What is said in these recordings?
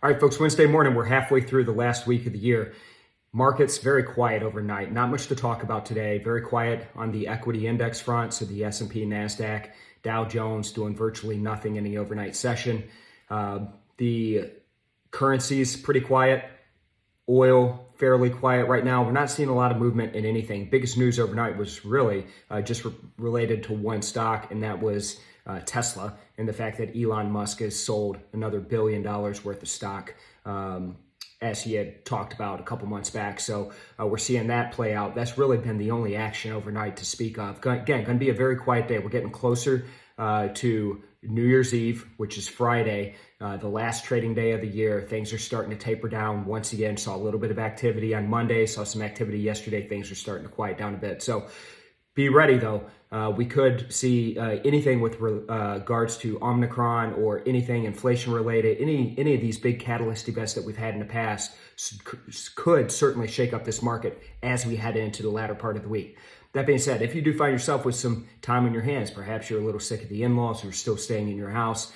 All right, folks, Wednesday morning, we're halfway through the last week of the year. Markets very quiet overnight. Not much to talk about today. Very quiet on the equity index front. So the S&P, Nasdaq, Dow Jones doing virtually nothing in the overnight session. The currencies pretty quiet. Oil fairly quiet right now. We're not seeing a lot of movement in anything. Biggest news overnight was really just related to one stock, and that was Tesla, and the fact that Elon Musk has sold another $1 billion worth of stock, as he had talked about a couple months back. So we're seeing that play out. That's really been the only action overnight to speak of. Again, going to be a very quiet day. We're getting closer to New Year's Eve, which is Friday, the last trading day of the year. Things are starting to taper down once again. Saw a little bit of activity on Monday, saw some activity yesterday. Things are starting to quiet down a bit. So be ready, though. We could see anything with regards to Omicron or anything inflation related. Any of these big catalyst events that we've had in the past could certainly shake up this market as we head into the latter part of the week. That being said, if you do find yourself with some time on your hands, perhaps you're a little sick of the in-laws or still staying in your house,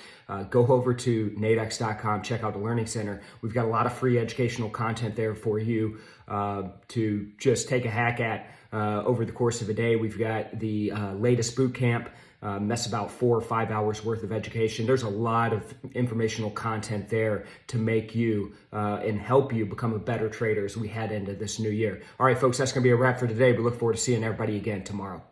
go over to Nadex.com, check out the Learning Center. We've got a lot of free educational content there for you to just take a hack at over the course of a day. We've got the latest boot camp. That's about 4 or 5 hours worth of education. There's a lot of informational content there to make you and help you become a better trader as we head into this new year. All right, folks, that's going to be a wrap for today. We look forward to seeing everybody again tomorrow.